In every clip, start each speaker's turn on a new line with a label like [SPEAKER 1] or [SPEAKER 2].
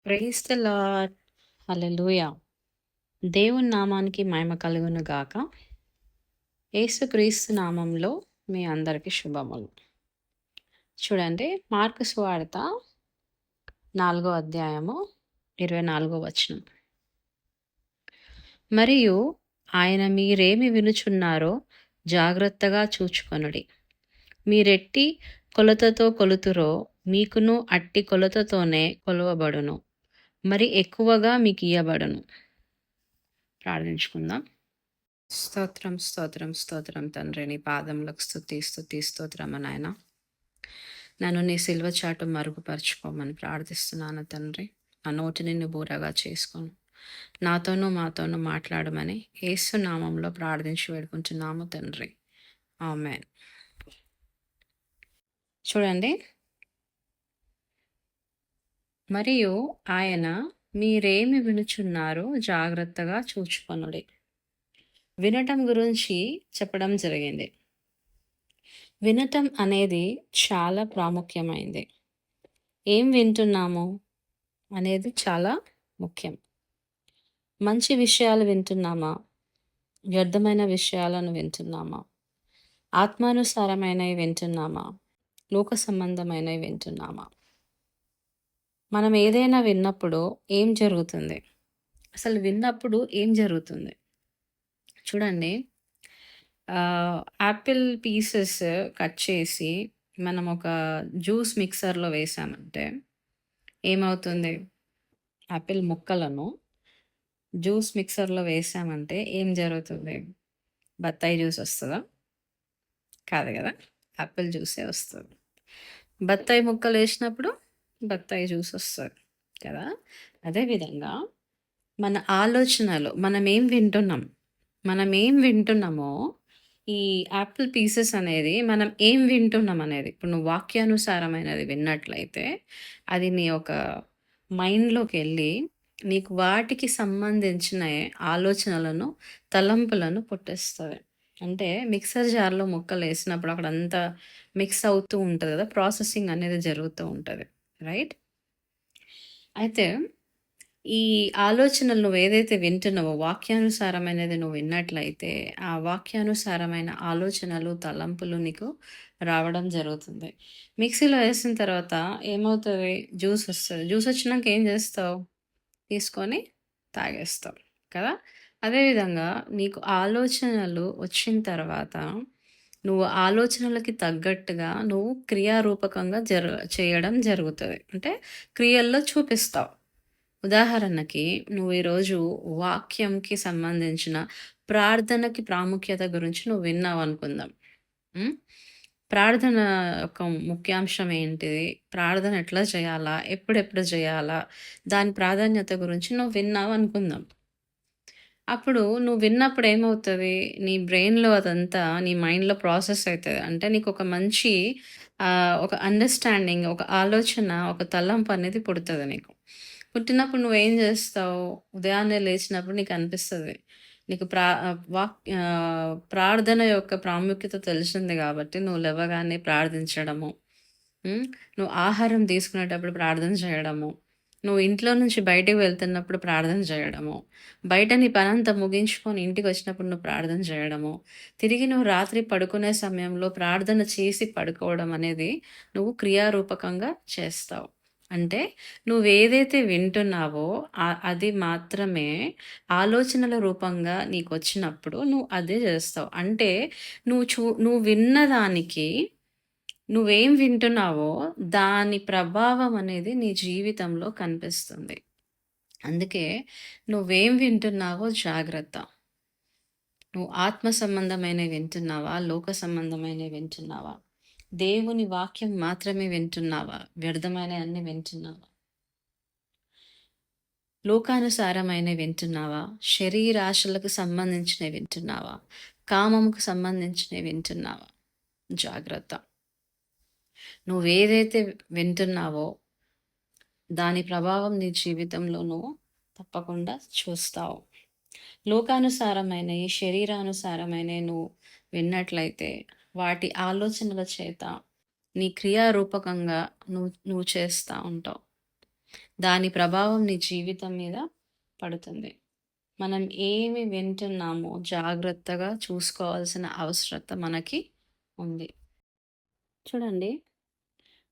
[SPEAKER 1] Praise the lord. హల్లెలూయా. దేవుని నామానికి మహిమ కలుగును గాక. యేసుక్రీస్తు నామంలో మీ అందరికీ శుభములు. చూడండి, మార్కు సువార్త 4 అధ్యాయము 24 వచనం. మరియు ఆయన మీరేమి వినుచున్నారో జాగ్రత్తగా చూచుకొనుడి. మీరెట్టి కొలతతో కొలుతురో మీకును అట్టి కొలతతోనే కొలవబడును, మరి ఎక్కువగా మీకు ఇయ్యబడును. ప్రార్థించుకుందాం. స్తోత్రం స్తోత్రం స్తోత్రం తండ్రి, నీ పాదములకు స్తుతి నాయన. నన్ను నీ సిల్వ చాటు మరుగుపరుచుకోమని ప్రార్థిస్తున్నాను తండ్రి. నా నోటిని నువ్వు బూరగా చేసుకొని నాతోనూ మాతోనూ మాట్లాడమని యేసు నామంలో ప్రార్థించి వేడుకుంటున్నాము తండ్రి. ఆమేన్. చూడండి, మరియు ఆయన మీరేమి వినుచున్నారో జాగ్రత్తగా చూచుకొనుడి. వినటం గురించి చెప్పడం జరిగింది. వినటం అనేది చాలా ప్రాముఖ్యమైంది. ఏం వింటున్నాము అనేది చాలా ముఖ్యం. మంచి విషయాలు వింటున్నామా? వ్యర్థమైన విషయాలను వింటున్నామా? ఆత్మానుసారమైనవి వింటున్నామా? లోక సంబంధమైనవి వింటున్నామా? మనం ఏదైనా విన్నప్పుడు ఏం జరుగుతుంది? అసలు విన్నప్పుడు ఏం జరుగుతుంది? చూడండి, యాపిల్ పీసెస్ కట్ చేసి మనం ఒక జ్యూస్ మిక్సర్‌లో వేసామంటే ఏమవుతుంది? యాపిల్ ముక్కలను జ్యూస్ మిక్సర్‌లో వేసామంటే ఏం జరుగుతుంది? బత్తాయి జ్యూస్ వస్తదా? కాదు గదా! యాపిల్ జ్యూసే వస్తది. బత్తాయి ముక్కలేసినప్పుడు బత్తాయి జ్యూస్ వస్తది కదా! అదేవిధంగా మన ఆలోచనలు మనం ఏం వింటున్నామో ఈ యాపిల్ పీసెస్ అనేది మనం ఏం వింటున్నాం అనేది, ఇప్పుడు నువ్వు వాక్యానుసారమైనది విన్నట్లయితే అది నీ యొక్క మైండ్‌లోకెళ్ళి నీకు వాటికి సంబంధించిన ఆలోచనలను, తలంపులను పుట్టిస్తది. అంటే మిక్సర్ జార్‌లో ముక్కలేసినప్పుడు అక్కడంతా మిక్స్ అవుతూ ఉంటది గదా! ప్రాసెసింగ్ అనేది జరుగుతూ ఉంటది. రైట్? అయితే ఈ ఆలోచనలు నువ్వేదైతే వింటున్నావో, వాక్యానుసారమైనది నువ్వు విన్నట్లయితే, ఆ వాక్యానుసారమైన ఆలోచనలు, తలంపులు నీకు రావడం జరుగుతుంది. మిక్సీలో వేసిన తర్వాత ఏమవుతది? జ్యూస్ వస్తది. జ్యూస్ వచ్చినాక ఏం చేస్తావు? తీసుకొని తాగేస్తావు కదా! అదేవిధంగా నీకు ఆలోచనలు వచ్చిన తర్వాత, నువ్వు ఆలోచనలకి తగ్గట్టుగా నువ్వు క్రియారూపకంగా చేయడం జరుగుతది. అంటే క్రియల్లో చూపిస్తావు. ఉదాహరణకి నువ్వు ఈరోజు వాక్యంకి సంబంధించిన ప్రార్థనకి ప్రాముఖ్యత గురించి నువ్వు విన్నావు అనుకుందాం. హ్మ్. ప్రార్థన యొక్క ముఖ్యాంశం ఏంటిది? ప్రార్థన ఎట్లా చేయాలా? ఎప్పుడెప్పుడు చేయాలా? దాని ప్రాధాన్యత గురించి నువ్వు విన్నావు అనుకుందాం. అప్పుడు నువ్వు విన్నప్పుడు ఏమవుతది? నీ బ్రెయిన్‌లో అదంతా నీ మైండ్‌లో ప్రాసెస్ అయితది. అంటే నీకొక మంచి ఒక అండర్‌స్టాండింగ్, ఒక ఆలోచన, ఒక తలంపు అనేది పుడతది నీకు. పుట్టినప్పుడు నువ్వేం జేస్తావు? ఉదయాన్నే లేచినప్పుడు నీకనిపిస్తది. నీకు ప్రార్థన యొక్క ప్రాముఖ్యత తెలిసింది గాబట్టి నువ్వు లెవ్వగానే ప్రార్థించడము. హ్మ్. నువ్వు ఆహారం తీసుకునేటప్పుడు ప్రార్థన చేయడము. నువ్వు ఇంట్లో నుంచి బయటికి వెళ్తున్నప్పుడు ప్రార్థన చేయడము. బయట నీ పనంతా ముగించుకొని ఇంటికొచ్చినప్పుడు నువ్వు ప్రార్థన చేయడము. తిరిగి నువ్వు రాత్రి పడుకునే సమయంలో ప్రార్థన చేసి పడుకోవడం అనేది నువ్వు క్రియారూపకంగా చేస్తావు. అంటే నువ్వేదైతే వింటున్నావో అది మాత్రమే ఆలోచనల రూపంగా నీకొచ్చినప్పుడు నువ్వు అదే జేస్తావు. అంటే నువ్వు విన్నదానికి నువ్వేం వింటున్నావో దాని ప్రభావం అనేది నీ జీవితంలో కనిపిస్తుంది. అందుకే నువ్వేం వింటున్నావో జాగ్రత్త. నువ్వు ఆత్మ సంబంధమైనవి వింటున్నావా? లోక సంబంధమైనవి వింటున్నావా? దేవుని వాక్యం మాత్రమే వింటున్నావా? వ్యర్థమైనయన్నీ వింటున్నావా? లోకానుసారమైనవి వింటున్నావా? శరీరాశలకు సంబంధించినవి వింటున్నావా? కామముకు సంబంధించినవి వింటున్నావా? జాగ్రత్త. నువ్వేదైతే వింటున్నావో దాని ప్రభావం నీ జీవితంలో నువ్వు తప్పకుండా చూస్తావు. లోకానుసారమైనయి, శరీరానుసారమైనయి నువ్వు విన్నట్లయితే వాటి ఆలోచనల చేత నీ క్రియారూపకంగా నువ్వు చేస్తా ఉంటావు. దాని ప్రభావం నీ జీవితం మీద పడుతుంది. మనం ఏమి వింటున్నామో జాగ్రత్తగా చూసుకోవాల్సిన అవసరత మనకి ఉంది. చూడండి,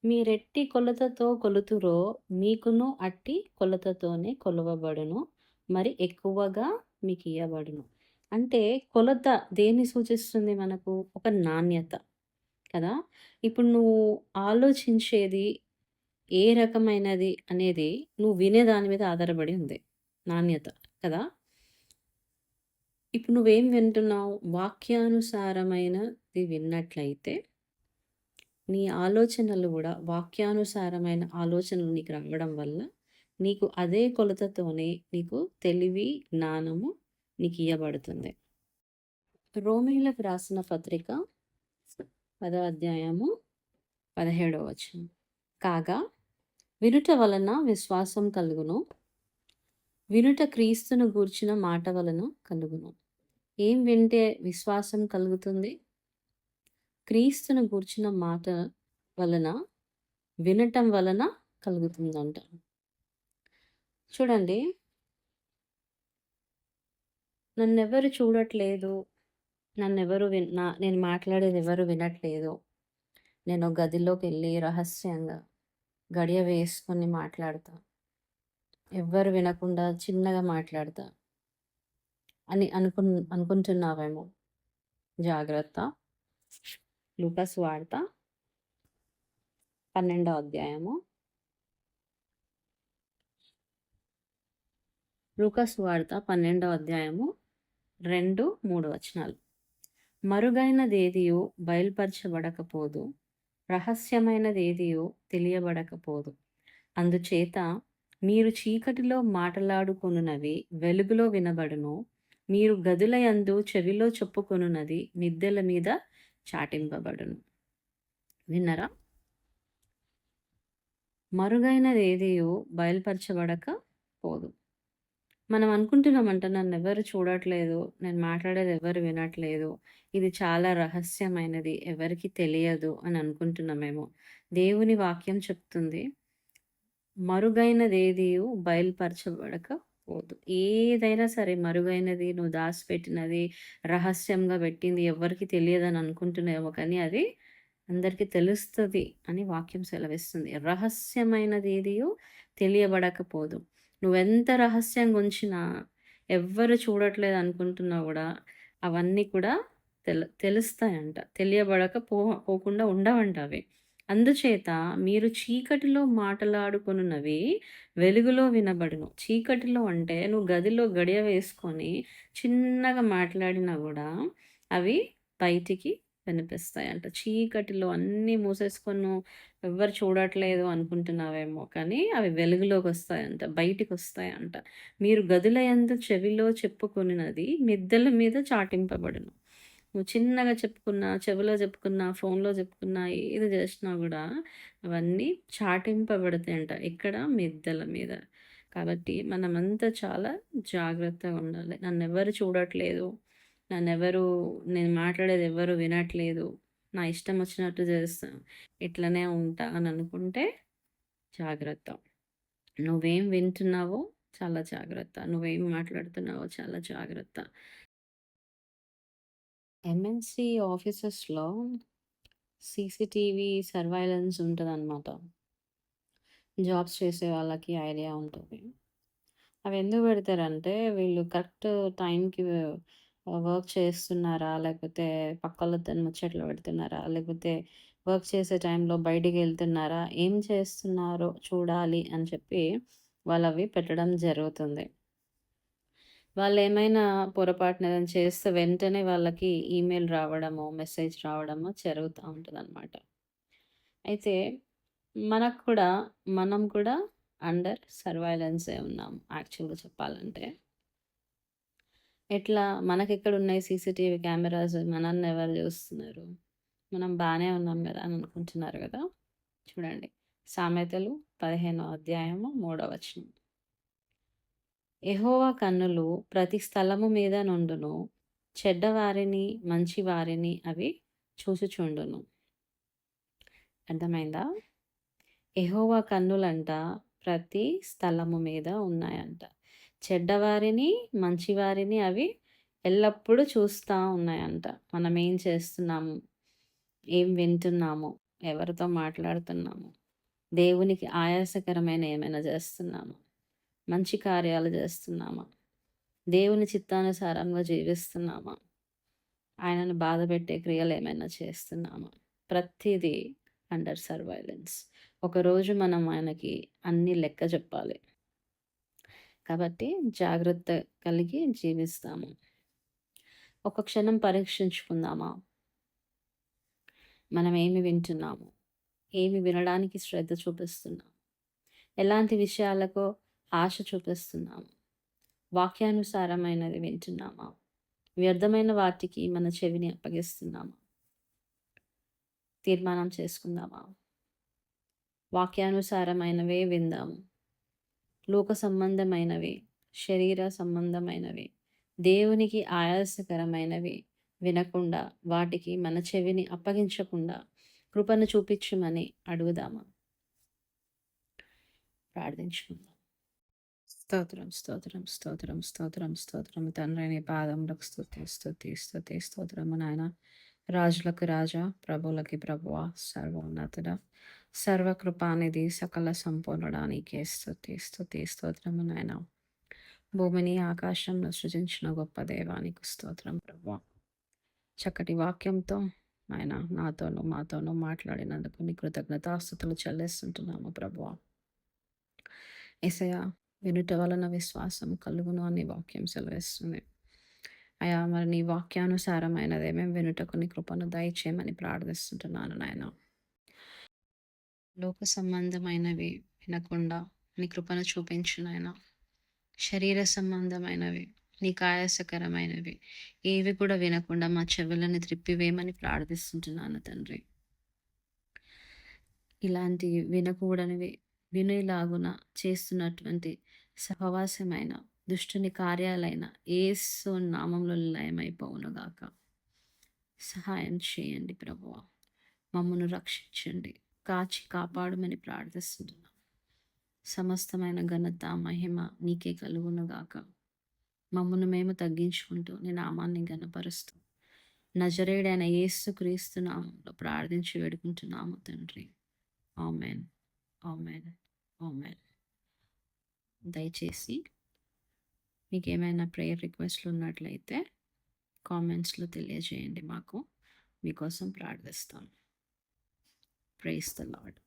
[SPEAKER 1] మీరెట్టి కొలతతో కొలుతురో మీకును అట్టి కొలతతోనే కొలవబడును. మరి ఎక్కువగా మీకియ్యబడును. అంటే కొలత దేన్ని సూచిస్తుంది మనకు? ఒక నాణ్యత కదా! ఇప్పుడు నువ్వు ఆలోచించేది ఏ రకమైనది అనేది నువ్వు వినే దాని మీద ఆధారపడి ఉంది. నాణ్యత కదా! ఇప్పుడు నువ్వేం వింటున్నావు? వాక్యానుసారమైనది విన్నట్లయితే నీ ఆలోచనలు గూడా వాక్యానుసారమైన ఆలోచనలు నీకు రావడం వల్ల నీకు అదే కొలతతోనే నీకు తెలివి, జ్ఞానము నీకియ్యబడుతుంది. రోమీయులకు రాసిన పత్రిక 10వ అధ్యాయము 17వ వచనం. కాగా వినుట వలన విశ్వాసం కలుగును. వినుట క్రీస్తును గూర్చిన మాట వలన కలుగును. ఏం వింటే విశ్వాసం కలుగుతుంది? క్రీస్తును గూర్చిన మాట వలన, వినటం వలన కలుగుతుందంట. చూడండి, నన్నెవరు చూడట్లేదు, నన్నెవరు నేను మాట్లాడేది ఎవరు వినట్లేదు. నేను గదిలోకెళ్ళి రహస్యంగా గడియ వేసుకొని మాట్లాడతా. ఎవ్వరు వినకుండా చిన్నగా మాట్లాడతా అని అనుకుంటున్నావేమో. జాగ్రత్త. లూకా సువార్త 12వ అధ్యాయము. లూకా సువార్త 12వ అధ్యాయము 2, 3 వచనాలు. మరుగైనదేదియో బయలుపరచబడకపోదు, రహస్యమైనదేదియో తెలియబడకపోదు. అందుచేత మీరు చీకటిలో మాటలాడుకొనున్నవి వెలుగులో వినబడును. మీరు గదులయందు చెవిలో చెప్పుకొనున్నది మిద్దెల మీద చాటింపబడును. విన్నరా? మరుగైనదేదియో బయలుపరచబడకపోదు. మనం అనుకుంటున్నామంట, నన్నెవరు చూడట్లేదు, నేను మాట్లాడేది ఎవరు వినట్లేదు, ఇది చాలా రహస్యమైనది, ఎవరికీ తెలియదు అని అనుకుంటున్నామేమో. దేవుని వాక్యం చెప్తుంది, మరుగైనదేదియు బయలుపరచబడకపోదు. ఏదైనా సరే మరుగైనది, నువ్వు దాచిపెట్టినది, రహస్యంగా పెట్టింది ఎవరికీ తెలియదని అనుకుంటున్నావేమో, కానీ అది అందరికీ తెలుస్తది అని వాక్యం సెలవిస్తుంది. రహస్యమైనదేదియో తెలియబడకపోదు. నువ్వెంత రహస్యంగా ఉంచినా, ఎవ్వరు చూడట్లేదు అనుకుంటున్నా గూడా, అవన్నీ కూడా తెలుస్తాయంట. పోకుండా ఉండవంట అవి. అందుచేత మీరు చీకటిలో మాటలాడుకొనున్నవి వెలుగులో వినబడును. చీకటిలో అంటే నువ్వు గదిలో గడియ వేసుకొని చిన్నగా మాట్లాడినా గూడా అవి బయటికి వినిపిస్తాయంట. చీకటిలో అన్నీ మూసేసుకొని నువ్వు ఎవ్వరు చూడట్లేదు అనుకుంటున్నావేమో, కానీ అవి వెలుగులోకొస్తాయంట, బయటికొస్తాయంట. మీరు గదులయందు చెవిలో చెప్పుకొనినది మిద్దెల మీద చాటింపబడును. నువ్వు చిన్నగా చెప్పుకున్నా, చెవిలో చెప్పుకున్నా, ఫోన్‌లో చెప్పుకున్నా, ఏది చేసినా గూడా అవన్నీ చాటింపబడతాయంట. ఎక్కడ? మిద్దెల మీద. కాబట్టి మనమంతా చాలా జాగ్రత్తగా ఉండాలి. నన్నెవరు చూడట్లేదు, నేను మాట్లాడేది ఎవ్వరు వినట్లేదు, నా ఇష్టం వచ్చినట్టు చేస్తా, ఇట్లనే ఉంటా అని అనుకుంటే జాగ్రత్త. నువ్వేం వింటున్నావో చాలా జాగ్రత్త. నువ్వేం మాట్లాడుతున్నావో చాలా జాగ్రత్త. ఎంఎన్‌సి ఆఫీసెస్‌లో సీసీటీవీ సర్వైలెన్స్ ఉంటదనమాట. జాబ్స్ చేసే వాళ్ళకి ఐడియా ఉంటది. అవి ఎందుకు పెడతారంటే, వీళ్ళు కరెక్ట్ టైంకి వర్క్ చేస్తున్నారా? లేకపోతే పక్కోళ్ళతోని ముచ్చట్లు పెడుతున్నారా? లేకపోతే వర్క్ చేసే టైంలో బయటికెళ్తున్నారా? ఏం చేస్తున్నారో చూడాలి అని చెప్పి వాళ్ళవి పెట్టడం జరుగుతుంది. వాళ్ళేమైనా పొరపాటున ఏదైనా చేస్తే వెంటనే వాళ్ళకి ఈమెయిల్ రావడమో, మెసేజ్ రావడమో జరుగుతా ఉంటదనమాట. అయితే మనం కూడా అండర్ సర్వైలెన్సే ఉన్నాం యాక్చువల్‌గా చెప్పాలంటే. ఎట్లా? మనకెక్కడున్నాయి సీసీటీవీ కెమెరాస్, మనల్ని ఎవరు జూస్తున్నారు? మనం బానే ఉన్నాం గదా అని అనుకుంటున్నారు గదా! చూడండి, సామెతలు 15వ అధ్యాయము 3వ వచనం. యెహోవా కన్నులు ప్రతి స్థలము మీద నుండును, చెడ్డవారిని, మంచివారిని అవి చూచుచుండును. అర్థమైందా? యెహోవా కన్నులంట ప్రతి స్థలము మీద ఉన్నాయంట. చెడ్డవారిని, మంచివారిని అవి ఎల్లప్పుడూ చూస్తా ఉన్నాయంట. మనం ఏం చేస్తున్నాము? ఏం వింటున్నాము? ఎవరితో మాట్లాడుతున్నాము? దేవునికి ఆయాసకరమైన ఏమైనా చేస్తున్నామా? మంచి కార్యాలు చేస్తున్నామా? దేవుని చిత్తానుసారంగా జీవిస్తున్నామా? ఆయనను బాధపెట్టే క్రియలు ఏమైనా చేస్తున్నామా? ప్రతిదీ అండర్ సర్వైలెన్స్. ఒకరోజు మనం ఆయనకి అన్ని లెక్క చెప్పాలి. కాబట్టి జాగ్రత్త కలిగి జీవిస్తాము. ఒక క్షణం పరీక్షించుకుందామా? మనం ఏమి వింటున్నాము? ఏమి వినడానికి శ్రద్ధ చూపిస్తున్నాము? ఎలాంటి విషయాలకు ఆశ చూపిస్తున్నాము? వాక్యానుసారమైనది వింటున్నామా? వ్యర్థమైన వాటికి మన చెవిని అప్పగిస్తున్నామా? తీర్మానం చేసుకుందామా? వాక్యానుసారమైనవే విందాము. లోక సంబంధమైనవి, శరీర సంబంధమైనవి, దేవునికి ఆయాసకరమైనవి వినకుండా, వాటికి మన చెవిని అప్పగించకుండా కృపను చూపించమని అడుగుదామా? ప్రార్థించుకుందాం. స్తోత్రం, స్తోత్రం, స్తోత్రం, స్తోత్రం, స్తోత్రం. తండ్రి నీ పాదములకు స్తుతి, స్తుతి, స్తుతి, స్తోత్రము నాయన. రాజులకు రాజా, ప్రభువులకి ప్రభువా, సర్వోన్నతుడా, సర్వకృపానిధి, సకల సంపూర్ణుడా, నీకే స్తుతి, స్తుతి, స్తోత్రము నాయన. భూమిని ఆకాశంను సృజించిన గొప్ప దేవానికి స్తోత్రం ప్రభువా. చక్కటి వాక్యంతో ఆయన నాతోనూ మాతోనూ మాట్లాడినందుకు నీ కృతజ్ఞతాస్తుతులు చెల్లిస్తుంటున్నాము ప్రభువా. యేసయ్యా, వినుట వలన విశ్వాసం కలుగును అని వాక్యం సెలవిస్తుంది. అయా, మరి నీ వాక్యానుసారమైనదే మేము వినుటకు నీ కృపను దయచేయమని ప్రార్థిస్తుంటున్నాను నాయన. లోక సంబంధమైనవి వినకుండా నీ కృపను చూపించు నాయన. శరీర సంబంధమైనవి, నీకు ఆయాసకరమైనవి ఏవి కూడా వినకుండా మా చెవులను త్రిప్పివేయమని ప్రార్థిస్తుంటున్నాను తండ్రి. ఇలాంటి వినకూడనివి వినేలాగున చేస్తున్నటువంటి సహవాసమైన దుష్టుని కార్యాలైన యేసు నామంలో లయమైపోవునుగాక. సహాయం చేయండి ప్రభువా. మమ్మను రక్షించండి, కాచి కాపాడమని ప్రార్థిస్తున్నాం. సమస్తమైన ఘనత మహిమ నీకే కలుగునుగాక. మమ్మను మేము తగ్గించుకుంటూ నీ నామాన్ని ఘనపరుస్తూ నజరేయుడైన యేసు క్రీస్తు నామంలో ప్రార్థించి వేడుకుంటున్నాము తండ్రి. Amen, amen, amen. దయచేసి మీకు ఏమైనా ప్రేయర్ రిక్వెస్ట్లు ఉన్నట్లయితే కామెంట్స్లో తెలియజేయండి. మీకోసం ప్రార్థిస్తాం. Praise the lord.